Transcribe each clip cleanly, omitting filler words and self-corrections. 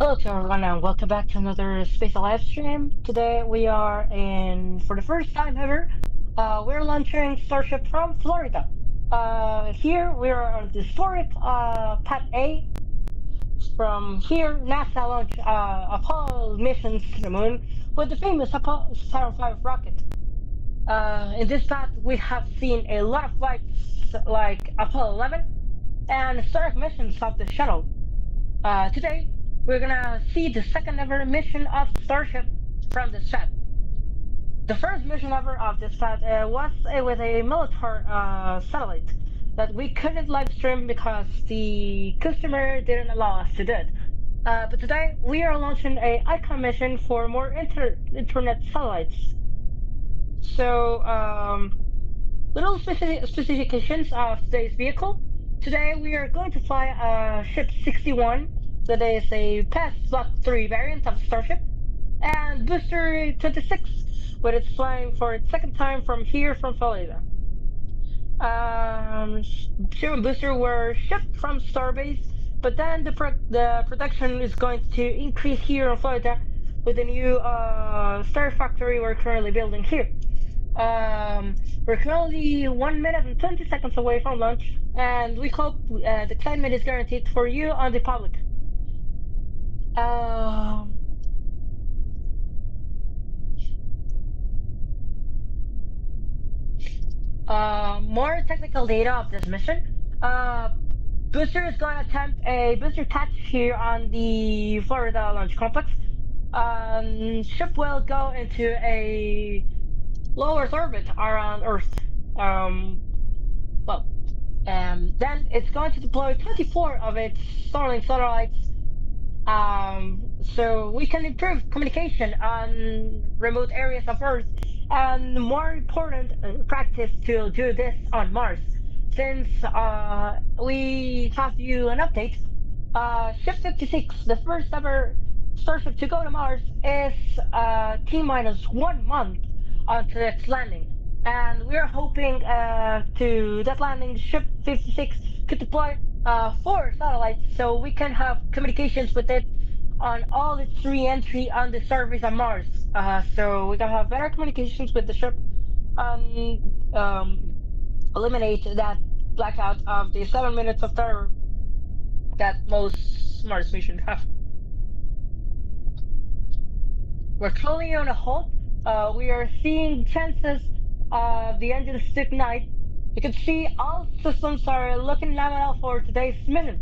Hello to everyone and welcome back to another Space live stream. Today we are for the first time ever, we're launching Starship from Florida. Here we are on the historic Pad A. From here, NASA launched Apollo missions to the moon with the famous Apollo Saturn V rocket. In this path, we have seen a lot of flights like Apollo 11 and historic missions of the shuttle. Today, we're gonna see the second ever mission of Starship from this pad. The first mission ever of this pad was with a military satellite that we couldn't live stream because the customer didn't allow us to do it. But today, we are launching a icon mission for more internet satellites. So, little specifications of today's vehicle. Today, we are going to fly Ship 61. That is a past Block 3 variant of Starship, and Booster 26, but it's flying for its second time from Florida. Ship and Booster were shipped from Starbase, but then the production is going to increase here in Florida with the new Star Factory we're currently building here. We're currently 1 minute and 20 seconds away from launch, and we hope the climate is guaranteed for you on the public. More technical data of this mission. Booster is going to attempt a booster catch here on the Florida launch complex. Ship will go into a low Earth orbit around Earth. Then it's going to deploy 24 of its Starlink satellites. So we can improve communication on remote areas of Earth, and more important, practice to do this on Mars. Since we have you an update, Ship 56, the first ever Starship to go to Mars, is T-1 month until its landing. And we're hoping to that landing, Ship 56 could deploy 4 satellites so we can have communications with it on all its re-entry on the surface of Mars. So we can have better communications with the ship and eliminate that blackout of the 7 minutes of terror that most Mars missions have. We're currently on a halt. We are seeing chances of the engines to ignite. You can see all systems are looking nominal for today's mission.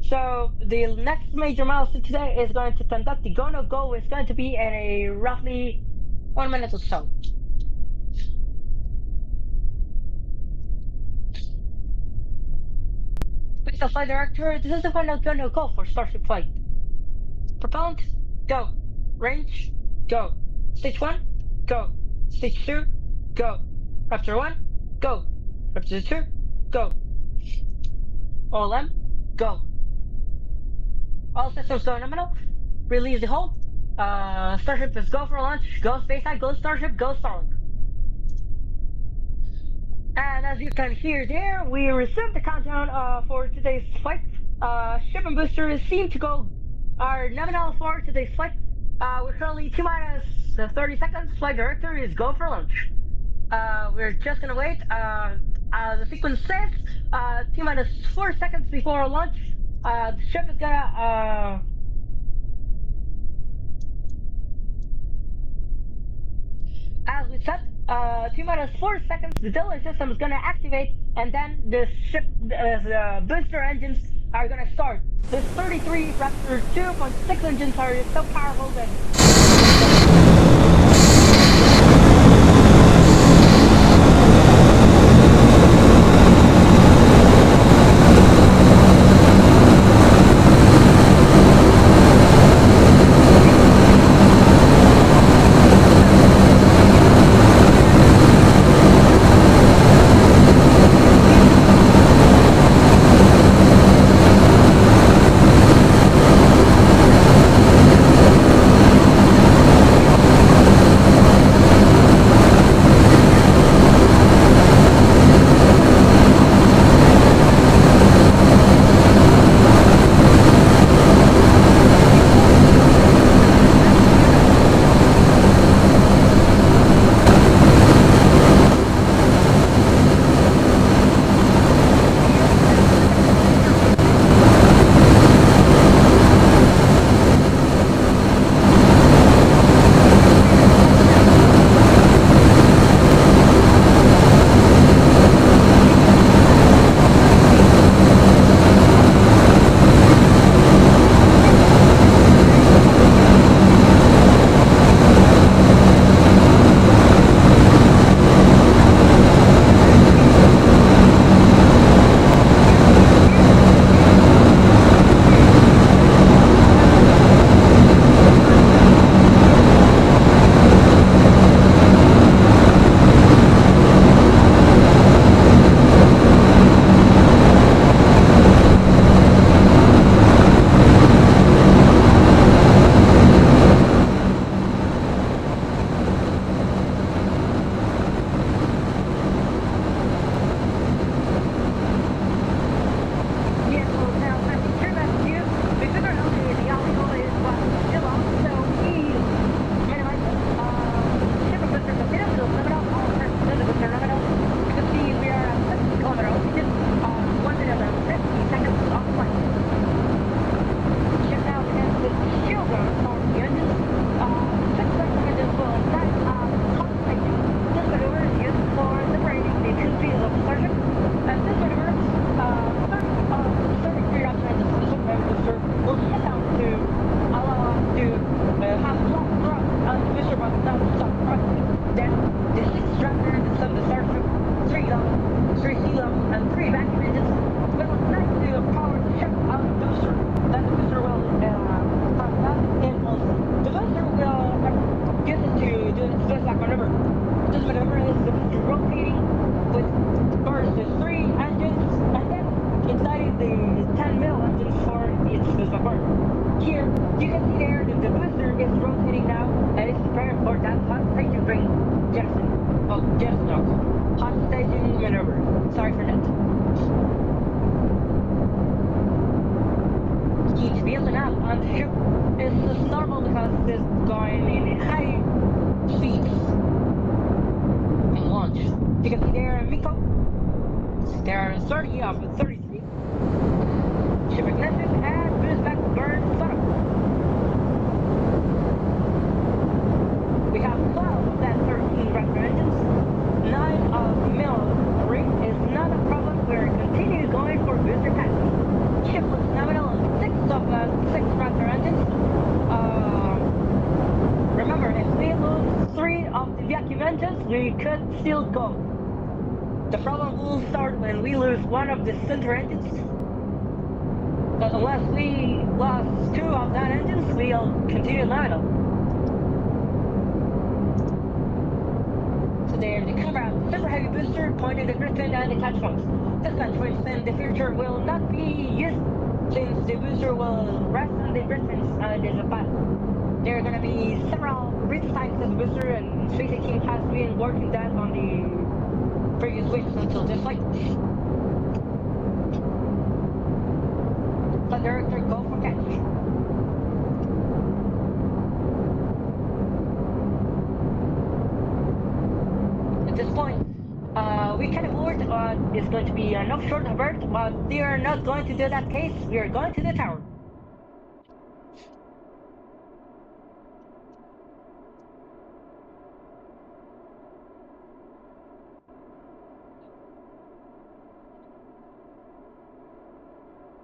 So the next major milestone today is going to conduct the go-no-go. It's going to be in a roughly 1 minute or so. Mr. Flight Director, this is the final go-no-go for Starship flight. Propellant, go. Range, go. Stage 1, go. Stage 2, go. Raptor 1, go. Raptor 2, go. OLM, go. All systems go nominal. Release the hold. Starship is go for launch. Go SpaceX, go Starship, go Starlink. And as you can hear there, we resumed the countdown for today's flight. Ship and boosters seem to go our nominal for today's flight. We're currently T minus 30 seconds. Flight director is go for lunch. We're just gonna wait. The sequence says T minus 4 seconds before launch. The ship is gonna as we said, T minus 4 seconds, the delay system is going to activate, and then the booster engines are going to start. This 33 Raptor 2.6 engines are so powerful that vehicles now passing through Massachusetts. We figured out the audio is still off, so we minimize it. Ship and booster completed. We'll limit out all persons in the booster nominal. You can see we are at 6 kilometer altitude, 1 minute and 50 seconds off flight. Ship now begins with shield burn on the engines. Six vector engines will ignite hot station. This maneuver is used for separating the two speeds of the Starship. And this maneuver, 33 Raptor engines from the submarine booster will shut down to allow us to have long thrust on the booster but not stop thrusting. Then the 6 Raptor engines of the Starship, 3 level, 3 sea level, and 3 vacuum engines will ignite to power the ship out of the booster. Then the booster will have that impulse. The booster will use it to do its Zigzag maneuver. This maneuver is the booster rotating with first the 3 engines and then igniting the 10 mil engines for its Zigzag burn. Here, you can see there that the booster is rotating now and is preparing for that hot staging ring jettison. Oh, jettison, no. Hot staging maneuver. Sorry for that. Heat building up on the ship is normal because it's going in high speeds and launch. You can see there Miko. There are 30 of 33. Ship ignition and boost back burn startup. We have 12 of that 13 Raptor engines. 9 of mil ring is not a problem. We're continue going for booster pass. Ship was nominal on 6 of 6 Raptor engines. Remember, if we lose 3 of the vacuum engines, we could still go. The problem will start when we lose 1 of the center engines. But unless we lost 2 of that engines, we'll continue nominal. So there, the camera, super heavy booster, pointing the Griffin and the catch points. This constraint in the future will not be used since the booster will rest on the Griffins and the pilot. There are going to be several redesigns of the booster, and SpaceX team has been working that on the previous weeks until this flight. Flight director, go for catch. At this point, we can afford is going to be an offshore divert, but we are not going to do that case. We are going to the tower.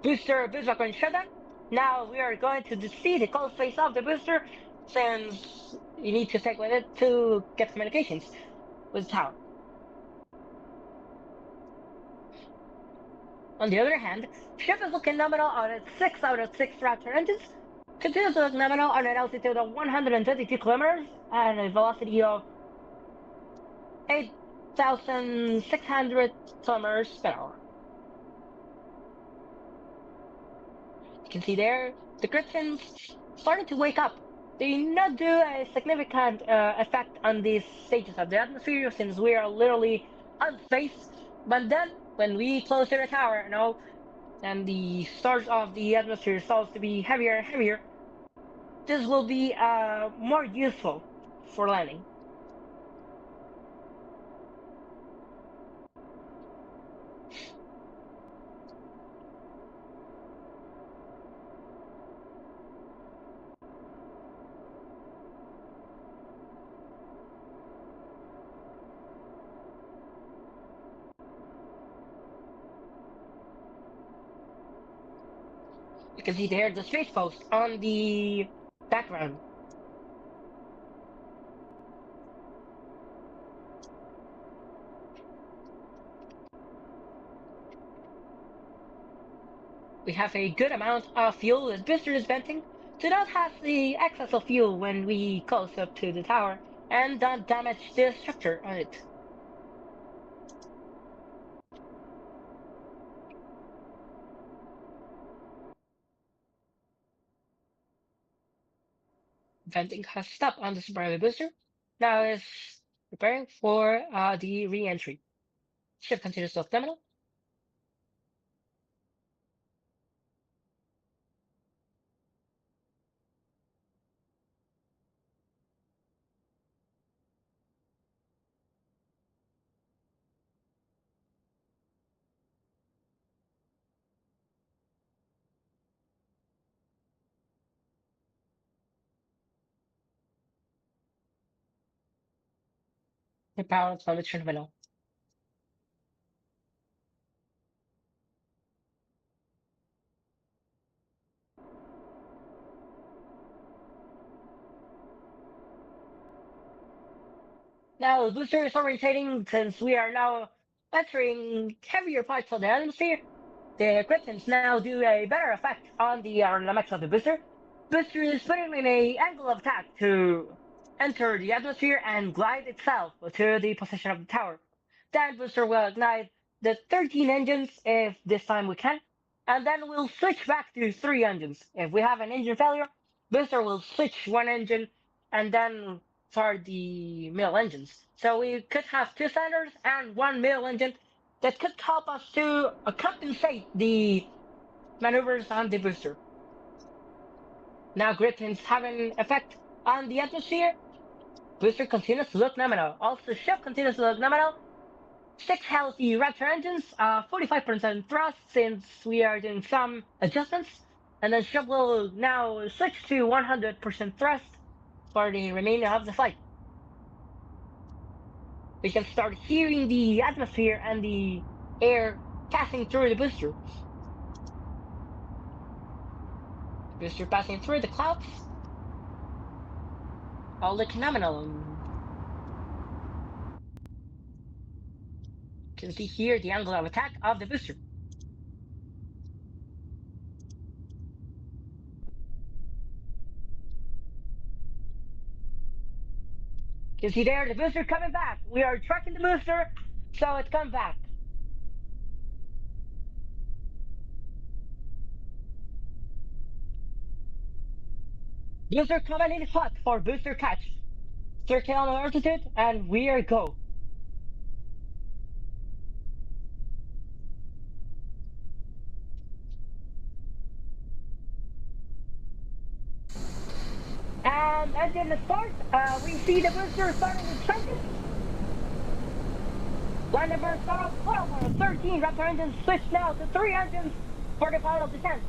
Booster going shutdown. Now we are going to see the cold face of the booster since you need to take with it to get communications with the tower. On the other hand, ship is looking nominal on its 6 out of 6 Raptor engines, continues to look nominal on an altitude of 122 kilometers and a velocity of 8,600 kilometers per hour. You can see there, the Griffins starting to wake up. They not do a significant effect on these stages of the atmosphere since we are literally on space. But then, when we close to the tower, and the stars of the atmosphere starts to be heavier and heavier, this will be more useful for landing. You can see there the space post on the background. We have a good amount of fuel as booster is venting. Do not have the excess of fuel when we close up to the tower and don't damage the structure on it. Venting has stopped on the Supreme booster. Now is preparing for the re-entry. Ship continues to terminal. The power from the terminal. Now the booster is orientating since we are now entering heavier parts of the atmosphere. The Griffins now do a better effect on the aerodynamics of the booster. Booster is putting in a angle of attack to enter the atmosphere and glide itself to the position of the tower. Then booster will ignite the 13 engines if this time we can, and then we'll switch back to 3 engines. If we have an engine failure, booster will switch one engine and then start the middle engines. So we could have 2 standards and 1 middle engine that could help us to compensate the maneuvers on the booster. Now Griffin's having effect on the atmosphere. Booster continues to look nominal. Also, ship continues to look nominal. 6 healthy Raptor engines, 45% thrust since we are doing some adjustments. And then ship will now switch to 100% thrust for the remainder of the flight. We can start hearing the atmosphere and the air passing through the booster. Booster passing through the clouds. All look nominal. You can see here the angle of attack of the booster. You can see there the booster coming back. We are tracking the booster, so it's come back. Booster coming in hot for booster catch. 30 on altitude, and we are go. Engine start. We see the booster starting its engine. Landing burn start 12 out of 13 Raptor engines switch now to 3 engines for the final descent.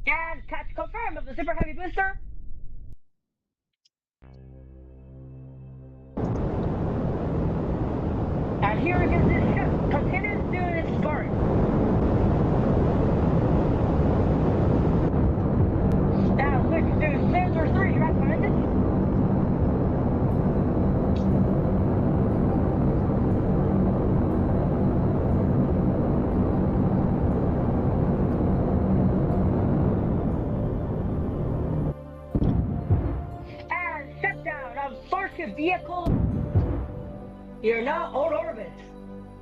And catch confirmed of the Super Heavy booster. And here it is, this ship continues doing its burn. Now switch to Sensor 3 Raptor engines. And shutdown of Starship vehicle. We are now on orbit.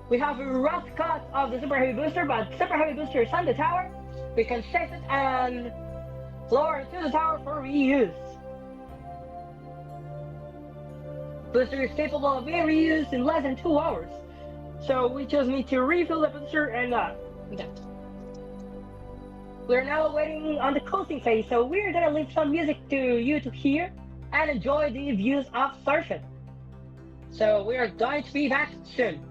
We have a rough cut of the Super Heavy booster, but Super Heavy booster is on the tower. We can safe it and lower it to the tower for reuse. Booster is capable of being reused in less than 2 hours. So we just need to refill the booster and okay. We're now waiting on the coasting phase, so we're gonna leave some music to you to hear and enjoy the views of Starship. So we are going to be back soon.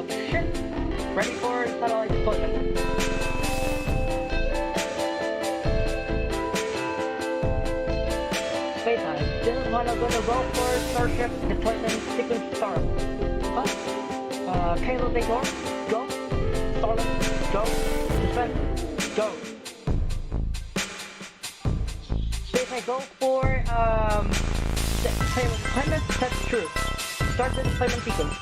of ship, ready for satellite deployment. Space time. This is when I'm going to go for Starship deployment sequence start. Payload ignore, go. Starlink, go. Dispenser, go. Space I go for payload deployment, test true. Start the deployment sequence.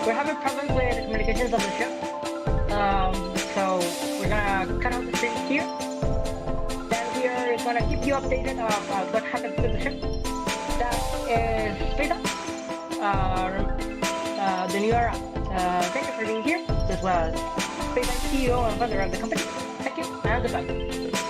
We're having problems with the communications of the ship. So we're gonna cut out the stream here. Then we are gonna keep you updated of what happens to the ship. That is Space Up. The new era. Thank you for being here. This was Space Up CEO and founder of the company. Thank you and goodbye.